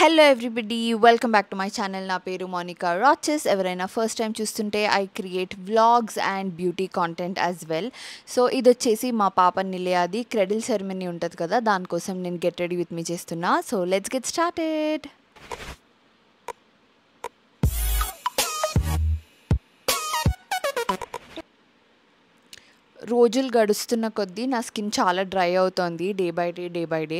Hello everybody, welcome back to my channel. నా పేరు మోనికా రాచెస్. ఎవరైనా ఫస్ట్ టైం చూస్తుంటే I create vlogs and beauty content as well. So ఇది వచ్చేసి మా పాప నిలయాది క్రెడిల్ సెరమనీ ఉంటుంది కదా, దానికోసం నేను గెట్ రెడీ విత్ మీ చేస్తున్నా. So let's get started. రోజులు గడుస్తున్న కొద్దీ నా స్కిన్ చాలా డ్రై అవుతుంది day by day.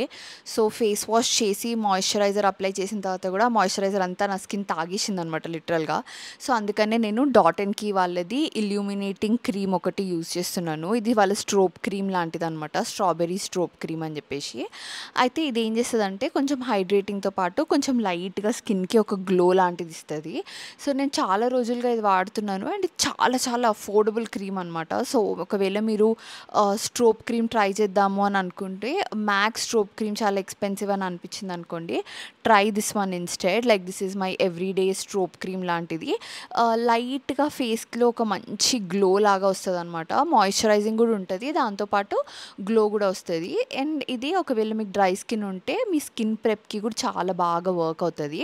So face wash చేసి మాయిశ్చరైజర్ అప్లై చేసిన తర్వాత కూడా మాయిశ్చరైజర్ అంతా నా స్కిన్ తాగేసింది అనమాట లిటరల్గా. సో అందుకనే నేను డాట్ అండ్ కీ వాళ్ళది ఇల్యూమినేటింగ్ క్రీమ్ ఒకటి యూజ్ చేస్తున్నాను. ఇది వాళ్ళ స్ట్రోప్ క్రీమ్ లాంటిది అనమాట, స్ట్రాబెర్రీ స్ట్రోప్ క్రీమ్ అని చెప్పేసి. అయితే ఇది ఏం చేస్తుందంటే కొంచెం హైడ్రేటింగ్తో పాటు కొంచెం లైట్గా స్కిన్కి ఒక గ్లో లాంటిది ఇస్తుంది. సో నేను చాలా రోజులుగా ఇది వాడుతున్నాను అండ్ ఇది చాలా చాలా అఫోర్డబుల్ క్రీమ్ అనమాట. సో ఒకవేళ మీరు స్ట్రోప్ క్రీమ్ ట్రై చేద్దాము అని అనుకుంటే, మ్యాక్స్ స్ట్రోప్ క్రీమ్ చాలా ఎక్స్పెన్సివ్ అని అనిపించింది అనుకోండి, try this one instead. Like this is my everyday స్ట్రోప్ cream లాంటిది. లైట్గా ఫేస్లో ఒక మంచి గ్లో లాగా వస్తుంది అనమాట. మాయిశ్చరైజింగ్ కూడా ఉంటుంది, దాంతోపాటు గ్లో కూడా వస్తుంది. అండ్ ఇది ఒకవేళ మీకు డ్రై స్కిన్ ఉంటే మీ స్కిన్ ప్రెప్కి కూడా చాలా బాగా వర్క్ అవుతుంది.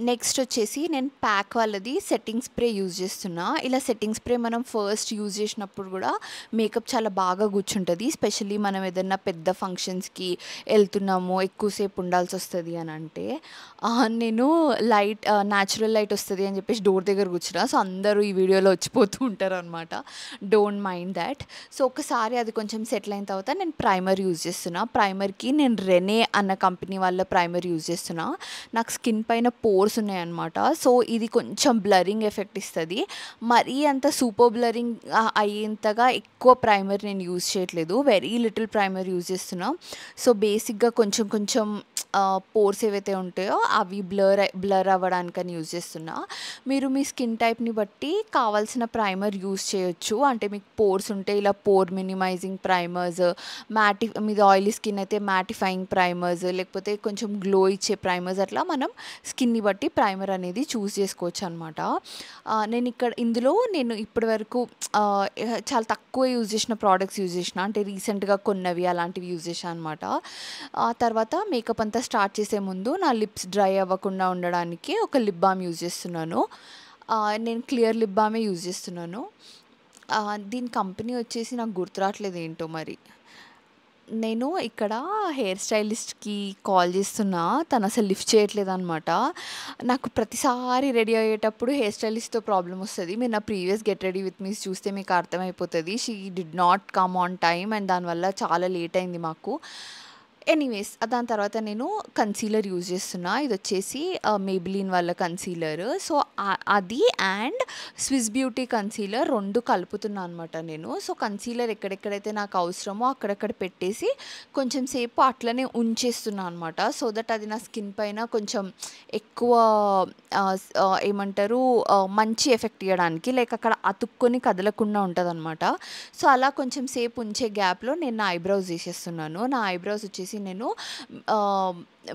నెక్స్ట్ వచ్చేసి నేను ప్యాక్ వాళ్ళది సెట్టింగ్ స్ప్రే యూజ్ చేస్తున్నా. ఇలా సెట్టింగ్ స్ప్రే మనం ఫస్ట్ యూజ్ చేసినప్పుడు కూడా మేకప్ చాలా బాగా కూర్చుంటుంది. స్పెషల్లీ మనం ఏదైనా పెద్ద ఫంక్షన్స్కి వెళ్తున్నాము, ఎక్కువసేపు ఉండాల్సి వస్తుంది అని అంటే, నేను న్యాచురల్ లైట్ వస్తుంది అని చెప్పేసి డోర్ దగ్గర కూర్చున్నా. సో అందరూ ఈ వీడియోలో వచ్చిపోతూ ఉంటారు అనమాట. Don't mind that. సో ఒకసారి అది కొంచెం సెటిల్ అయిన తర్వాత నేను ప్రైమర్ యూజ్ చేస్తున్నా. ప్రైమర్కి నేను రెనే అన్న కంపెనీ వాళ్ళ ప్రైమర్ యూజ్ చేస్తున్నా. నాకు స్కిన్ పైన పోర్స్ ఉన్నాయన్నమాట. సో ఇది కొంచెం బ్లరింగ్ ఎఫెక్ట్ ఇస్తుంది. మరీ అంత సూపర్ బ్లరింగ్ అయ్యేంతగా ఎక్కువ ప్రైమర్ నేను యూజ్ చేయట్లేదు, వెరీ లిటిల్ ప్రైమర్ యూజ్ చేస్తున్నా. సో బేసిక్గా కొంచెం కొంచెం పోర్స్ ఏవైతే ఉంటాయో అవి బ్లర్ అవ్వడానికని యూజ్ చేస్తున్నా. మీరు మీ స్కిన్ టైప్ని బట్టి కావాల్సిన ప్రైమర్ యూజ్ చేయొచ్చు. అంటే మీకు పోర్స్ ఉంటే ఇలా పోర్ మినిమైజింగ్ ప్రైమర్స్, మీది ఆయిలీ స్కిన్ అయితే మ్యాటిఫైయింగ్ ప్రైమర్స్, లేకపోతే కొంచెం గ్లో ఇచ్చే ప్రైమర్స్, అట్లా మనం స్కిన్ని బట్టి ప్రైమర్ అనేది చూస్ చేసుకోవచ్చు అనమాట. ఇందులో నేను ఇప్పటి వరకు చాలా తక్కువ యూజ్ చేసిన ప్రోడక్ట్స్ యూజ్ చేసిన, అంటే రీసెంట్గా కొన్నవి అలాంటివి యూజ్ చేశాను అనమాట. ఆ తర్వాత మేకప్ అంతా స్టార్ట్ చేసే ముందు నా లిప్స్ డ్రై అవ్వకుండా ఉండడానికి ఒక లిప్ బామ్ యూజ్ చేస్తున్నాను. నేను క్లియర్ లిప్ బామే యూజ్ చేస్తున్నాను. దీని కంపెనీ వచ్చేసి నాకు గుర్తురావట్లేదు ఏంటో మరి. నేను ఇక్కడ హెయిర్ స్టైలిస్ట్కి కాల్ చేస్తున్నా, తను అసలు లిఫ్ట్ చేయట్లేదు అనమాట. నాకు ప్రతిసారి రెడీ అయ్యేటప్పుడు హెయిర్ స్టైలిస్ట్తో ప్రాబ్లం వస్తుంది. మీరు నా ప్రీవియస్ గెట్ రెడీ విత్ మీస్ చూస్తే మీకు అర్థమైపోతుంది. She did not come on time and దానివల్ల చాలా లేట్ అయింది మాకు. ఎనీవేస్, దాని తర్వాత నేను కన్సీలర్ యూజ్ చేస్తున్నా. ఇది వచ్చేసి మేబిలిన్ వాళ్ళ కన్సీలర్. సో అది అండ్ స్విస్ బ్యూటీ కన్సీలర్ రెండు కలుపుతున్నా అనమాట నేను. సో కన్సీలర్ ఎక్కడెక్కడైతే నాకు అవసరమో అక్కడక్కడ పెట్టేసి కొంచెం సేపు అట్లనే ఉంచేస్తున్నా అనమాట. సో దట్ అది నా స్కిన్ పైన కొంచెం ఎక్కువ ఏమంటారు మంచి ఎఫెక్ట్ ఇవ్వడానికి, లైక్ అక్కడ అతుక్కొని కదలకుండా ఉంటుంది అనమాట. సో అలా కొంచెం సేపు ఉంచే గ్యాప్లో నేను నా ఐబ్రోస్ చేసేస్తున్నాను. నా ఐబ్రోస్ వచ్చేసి నేను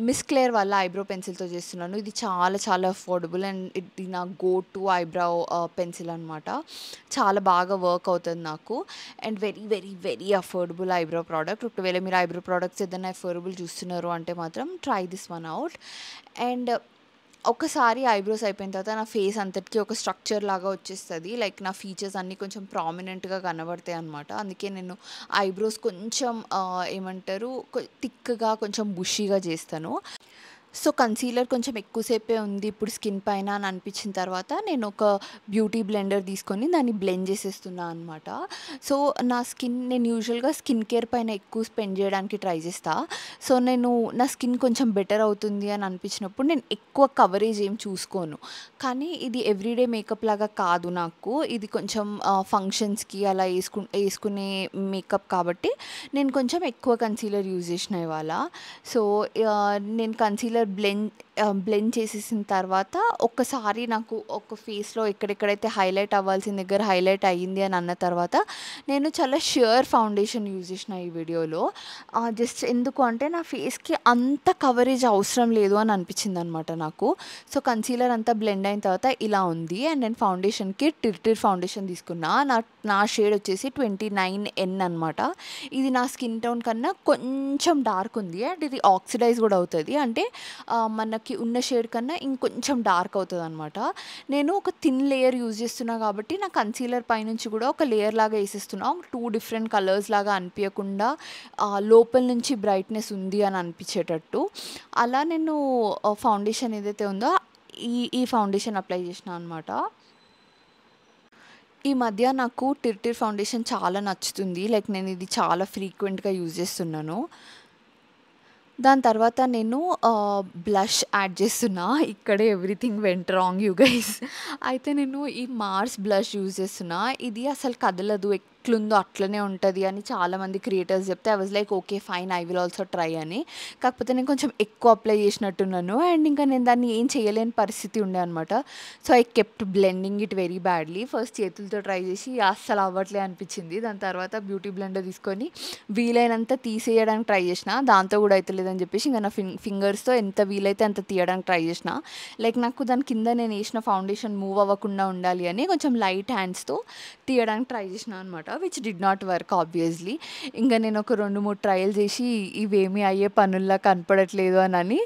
మిస్ క్లేర్ వాళ్ళ ఐబ్రో పెన్సిల్తో చేస్తున్నాను. ఇది చాలా చాలా అఫోర్డబుల్ అండ్ ఇది నా గో టు ఐబ్రో పెన్సిల్ అనమాట. చాలా బాగా వర్క్ అవుతుంది నాకు and very very very affordable eyebrow product. ఒకవేళ మీరు ఐబ్రో ప్రోడక్ట్స్ ఏదైనా అఫోర్డబుల్ చూస్తున్నారు అంటే మాత్రం try this one out. And ఒకసారి ఐబ్రోస్ అయిపోయిన తర్వాత నా ఫేస్ అంతటికి ఒక స్ట్రక్చర్ లాగా వచ్చేస్తుంది. లైక్ నా ఫీచర్స్ అన్నీ కొంచెం ప్రామినెంట్గా కనబడతాయి అనమాట. అందుకే నేను ఐబ్రోస్ కొంచెం ఏమంటారు థిక్గా కొంచెం బుషీగా చేస్తాను. సో కన్సీలర్ కొంచెం ఎక్కువసేపే ఉంది ఇప్పుడు స్కిన్ పైన అని అనిపించిన తర్వాత నేను ఒక బ్యూటీ బ్లెండర్ తీసుకొని దాన్ని బ్లెండ్ చేసేస్తున్నా అనమాట. సో నేను యూజువల్గా స్కిన్ కేర్ పైన ఎక్కువ స్పెండ్ చేయడానికి ట్రై చేస్తా. సో నా స్కిన్ కొంచెం బెటర్ అవుతుంది అని అనిపించినప్పుడు నేను ఎక్కువ కవరేజ్ ఏం చూసుకోను. కానీ ఇది ఎవ్రీడే మేకప్ లాగా కాదు నాకు, ఇది కొంచెం ఫంక్షన్స్కి అలా వేసుకునే మేకప్ కాబట్టి నేను కొంచెం ఎక్కువ కన్సీలర్ యూజ్ చేసిన ఇవాళ. సో నేను కన్సీలర్ బ్లెండ్ చేసేసిన తర్వాత ఒక్కసారి నాకు ఒక ఫేస్లో ఎక్కడెక్కడైతే హైలైట్ అవ్వాల్సిన దగ్గర హైలైట్ అయ్యింది అని అన్న తర్వాత నేను చాలా షియర్ ఫౌండేషన్ యూజ్ చేసిన ఈ వీడియోలో. జస్ట్ ఎందుకు అంటే నా ఫేస్కి అంత కవరేజ్ అవసరం లేదు అని అనిపించింది అనమాట నాకు. సో కన్సీలర్ అంతా బ్లెండ్ అయిన తర్వాత ఇలా ఉంది అండ్ నేను ఫౌండేషన్కి టిర్ ఫౌండేషన్ తీసుకున్నా. నా షేడ్ వచ్చేసి 29N అనమాట. ఇది నా స్కిన్ టోన్ కన్నా కొంచెం డార్క్ ఉంది అండ్ ఇది ఆక్సిడైజ్ కూడా అవుతుంది. అంటే మనకు నాకి ఉన్న షేడ్ కన్నా ఇంకొంచెం డార్క్ అవుతదనమాట. నేను ఒక థిన్ లేయర్ యూజ్ చేస్తున్నా కాబట్టి నా కన్సీలర్ పైనుంచి కూడా ఒక లేయర్ లాగా ఏసేస్తున్నా. 2 డిఫరెంట్ కలర్స్ లాగా అనిపియకుండా లోపల నుంచి బ్రైట్‌నెస్ ఉంది అని అనిపించేటట్టు. అలా నేను ఫౌండేషన్ ఏదైతే ఉందో ఈ ఫౌండేషన్ అప్లై చేసినా అనమాట. ఈ మధ్య నాకు 'టిర్టిర్' ఫౌండేషన్ చాలా నచ్చుతుంది. లైక్ నేను ఇది చాలా ఫ్రీక్వెంట్‌గా యూజ్ చేస్తున్నాను. దాని తర్వాత నేను బ్లష్ యాడ్ చేస్తున్నా. ఇక్కడే everything went wrong you guys. అయితే నేను ఈ మార్స్ బ్లష్ యూజ్ చేస్తున్నా. ఇది అసలు కదలదు. ఎట్లుందో అట్లనే ఉంటది అని చాలామంది క్రియేటర్స్ చెప్తే I was like okay fine I will also try అని. కాకపోతే నేను కొంచెం ఎక్కువ అప్లై చేసినట్టున్నాను. అండ్ ఇంకా నేను దాన్ని ఏం చేయలేని పరిస్థితి ఉండే అనమాట. So I kept blending it very badly. First చేతులతో ట్రై చేసి అస్సలు అవ్వట్లే అనిపించింది. దాని తర్వాత బ్యూటీ బ్లెండర్ తీసుకొని వీలైనంత తీసేయడానికి ట్రై చేసిన. దాంతో కూడా అయితలేదని చెప్పేసి ఇంక నా ఫింగర్స్‌తో ఎంత వీలైతే అంత తీయడానికి ట్రై చేసిన. లైక్ నాకు దాని కింద నేను ఏసిన ఫౌండేషన్ మూవ్ అవ్వకుండా ఉండాలి అని కొంచెం లైట్ హ్యాండ్స్‌తో తీయడానికి ట్రై చేసిన అనమాట. Which did not work obviously. ఇంక నేను ఒక 2, 3 ట్రయల్ చేసి ఇవేమీ అయ్యే పనుల్లా కనపడట్లేదు అని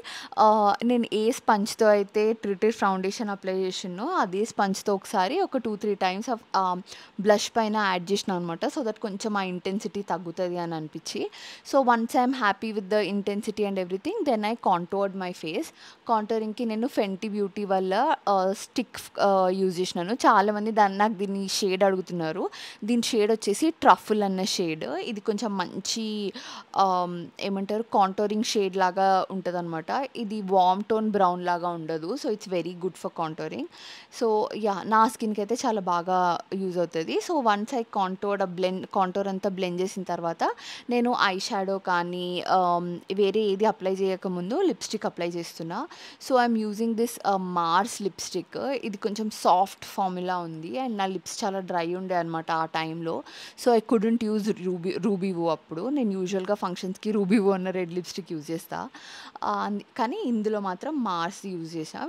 నేను ఏ స్పంజ్‌తో అయితే 'టిర్టిర్' ఫౌండేషన్ అప్లై చేసినో అదే స్పంజ్‌తో ఒకసారి ఒక 2, 3 టైమ్స్ బ్లష్ పైన యాడ్ చేసిన అనమాట. సో దట్ కొంచెం ఆ ఇంటెన్సిటీ తగ్గుతది అని అనిపించి. So once I am happy with the intensity and everything then I contoured my face. కాంటోరింగ్‌కి నేను 'ఫెంటీ బ్యూటీ' వాళ్ళ స్టిక్ యూజ్ చేసినాను. చాలామంది నాకు దీని షేడ్ అడుగుతున్నారు. దీని షేడ్ వచ్చేసి ట్రఫుల్ అన్న షేడ్. ఇది కొంచెం మంచి ఏమంటారు కాంటోరింగ్ షేడ్ లాగా ఉంటదనమాట. ఇది వార్మ్ టోన్ బ్రౌన్ లాగా ఉండదు. So it's very good for contouring. So yeah! నా స్కిన్‌కి అయితే చాలా బాగా యూజ్ అవుతది. సో వన్స్ ఐ కాంటోర్ అంతా బ్లెండ్ చేసిన తర్వాత నేను ఐ షాడో కానీ వేరే ఏది అప్లై చేయకముందు లిప్‌స్టిక్ అప్లై చేస్తున్నా. So I'm using this Mars lipstick. ఇది కొంచెం సాఫ్ట్ ఫార్ములా ఉంది. అండ్ నా లిప్స్ చాలా డ్రై ఉండే అనమాట ఆ టైంలో. So I couldn't use Ruby Woo అప్పుడు. నేను యూజువల్‌గా ఫంక్షన్స్‌కి రూబీవో అన్న రెడ్ లిప్‌స్టిక్ యూజ్ చేస్తా. కానీ ఇందులో మాత్రం మార్స్ యూజ్ చేశా.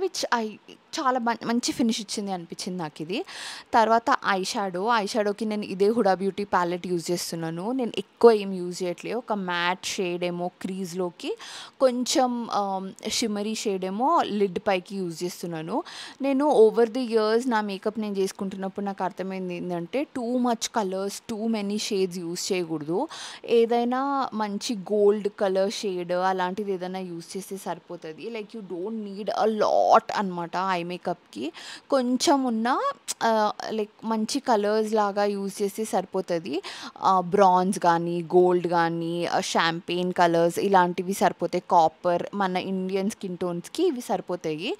చాలా మంచి ఫినిష్ ఇచ్చింది అనిపించింది నాకిది. తర్వాత ఐ షాడోకి నేను ఇదే 'హుడా బ్యూటీ' ప్యాలెట్ యూజ్ చేస్తున్నాను. నేను ఎక్కువ ఏం యూజ్ చేయట్లేదు. ఒక మ్యాట్ షేడ్ ఏమో క్రీజ్‌లోకి, కొంచెం షిమ్మరీ షేడ్ ఏమో లిడ్ పైకి యూజ్ చేస్తున్నాను. నేను ఓవర్ ది ఇయర్స్ నా మేకప్ నేను చేసుకుంటున్నప్పుడు నాకు అర్థమైంది ఏంటంటే too much colours, too many shades use చేయకూడదు. ఏదైనా మంచి గోల్డ్ కలర్ షేడ్ అలాంటిది ఏదైనా యూజ్ చేస్తే సరిపోతది. Like you don't need a lot అనమాట ఐ మేకప్‌కి. కొంచెం ఉన్న లైక్ మంచి కలర్స్ లాగా యూజ్ చేస్తే సరిపోతది. బ్రాంజ్ కానీ, గోల్డ్ కానీ, షాంపెయిన్ కలర్స్ ఇలాంటివి సరిపోతాయి. కాపర్ మన ఇండియన్ స్కిన్ టోన్స్‌కి ఇవి సరిపోతాయి.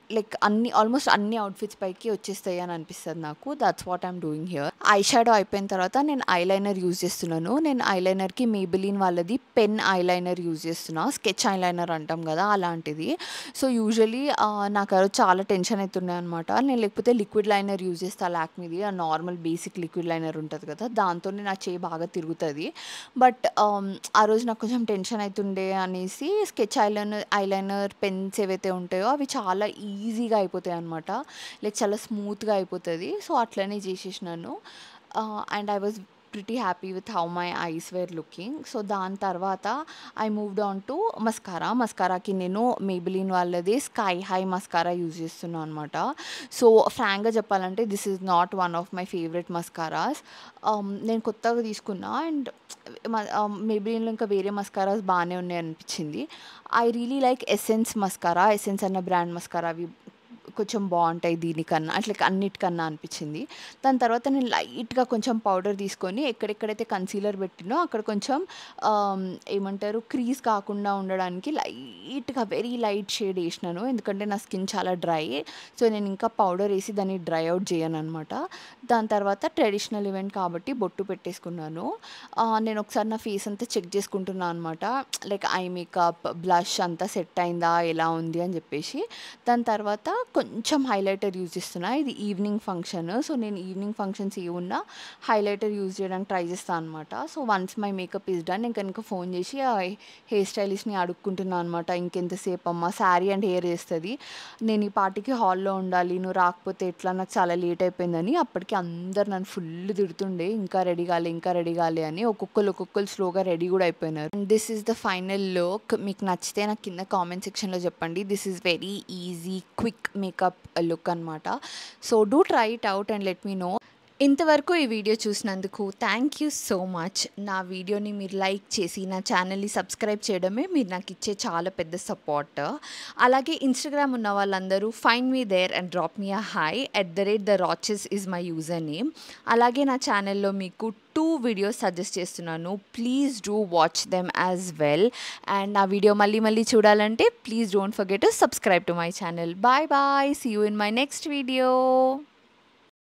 లైక్ ఆల్మోస్ట్ అన్ని అవుట్‌ఫిట్స్ పైకి వచ్చేస్తాయి అని అనిపిస్తది నాకు. That's what I'm doing here. Eye shadow అయిపోయిన తర్వాత నేను ఐలైనర్ యూజ్ చేస్తున్నాను. నేను ఐలైనర్‌కి మేబెలిన్ వాళ్ళది పెన్ ఐలైనర్ యూజ్ చేస్తున్నా. స్కెచ్ ఐలైనర్ అంటాం కదా అలాంటిది. సో యూజువల్లీ నాకు ఆ రోజు చాలా టెన్షన్ అయితుండే అనమాట. నేను లేకపోతే లిక్విడ్ లైనర్ యూజ్ చేస్తా లాక్మీది. ఆ నార్మల్ బేసిక్ లిక్విడ్ లైనర్ ఉంటది కదా! దాంతోనే నా చెయ్యి బాగా తిరుగుతది. బట్ ఆ రోజు నాకు కొంచెం టెన్షన్ అయితుండే అనేసి స్కెచ్ ఐలైనర్ పెన్స్ ఏవైతే ఉంటాయో అవి చాలా ఈజీగా అయిపోతాయనమాట. లైక్ చాలా స్మూత్‌గా అయిపోతది. సో అట్లనే చేసేసినాను. And I was pretty happy with how my eyes were looking. So దాని తర్వాత ఐ మూవ్డ్ ఆన్ టు మస్కారాకి నేను మేబెలిన్ వాళ్ళది స్కై హై మస్కారా యూజ్ చేస్తున్నా అనమాట. సో ఫ్రాంక్‌గా చెప్పాలంటే this is not one of my favourite mascaras. నేను కొత్తగా తీసుకున్నా అండ్ మేబెలిన్‌లో ఇంకా వేరే మస్కారాస్ బానే ఉన్నాయి అనిపించింది. I really like essence mascara. Essence అన్న బ్రాండ్ మస్కారా అవి కొంచెం బావుంటాయి దీనికన్నా. అట్లా అన్నిటికన్నా అనిపించింది. దాని తర్వాత నేను లైట్‌గా కొంచెం పౌడర్ తీసుకొని ఎక్కడెక్కడైతే కన్సీలర్ పెట్టినో అక్కడ కొంచెం ఏమంటారు క్రీజ్ కాకుండా ఉండడానికి లైట్‌గా వెరీ లైట్ షేడ్ ఏసినాను. ఎందుకంటే నా స్కిన్ చాలా డ్రై. సో నేను ఇంకా పౌడర్ ఏసి దాన్ని డ్రై అవుట్ చేయననమాట. దాని తర్వాత ట్రెడిషనల్ ఈవెంట్ కాబట్టి బొట్టు పెట్టేసుకున్నాను. నేను ఒకసారి నా ఫేస్ అంతా చెక్ చేసుకుంటున్నా అనమాట. లైక్ ఐ మేకప్, బ్లష్ అంతా సెట్ అయిందా? ఎలా ఉంది? అని చెప్పేసి. దాని తర్వాత కొంచెం హైలైటర్ యూజ్ చేస్తున్నా. ఇది ఈవినింగ్ ఫంక్షన్. సో, నేను ఈవినింగ్ ఫంక్షన్స్ ఏవున్నా హైలైటర్ యూజ్ చేయడానికి ట్రై చేస్తా అనమాట. So, once my makeup is done నేను కనుక ఫోన్ చేసి హెయిర్ స్టైలిస్ట్‌ని అడుక్కుంటున్నా అనమాట. ఇంకెంతసేపమ్మా శారీ అండ్ హెయిర్ ఏస్తది. నేను ఈ పాటికి హాల్‌లో ఉండాలి. నువ్వు రాకపోతే ఎట్లా? నాకు చాలా లేట్ అయిపోయిందని. అప్పటికి అందరూ నన్ను ఫుల్ తిడుతుండే. ఇంకా రెడీ కాలే, ఇంకా రెడీ కాలే అని. ఒక్కొక్కళ్ళు స్లోగా రెడీ కూడా అయిపోయినారు. And this is the final look. మీకు నచ్చితే నాకు కింద కామెంట్ సెక్షన్‌లో చెప్పండి. This is very easy quick makeup look అనమాట. So, do try it out and let me know. ఇంతవరకు ఈ వీడియో చూసినందుకు థ్యాంక్ యూ సో మచ్. నా వీడియోని మీరు లైక్ చేసి నా ఛానల్ని సబ్స్క్రైబ్ చేయడమే మీరు నాకు ఇచ్చే చాలా పెద్ద సపోర్ట్. అలాగే ఇన్స్టాగ్రామ్ ఉన్న వాళ్ళందరూ find me there and drop me a hi @theRoches is my username. అలాగే నా ఛానల్లో మీకు 2 వీడియోస్ సజెస్ట్ చేస్తున్నాను. Please do watch them as well. And నా వీడియో మళ్ళీ చూడాలంటే please don't forget to subscribe to my channel. Bye bye. See you in my next video.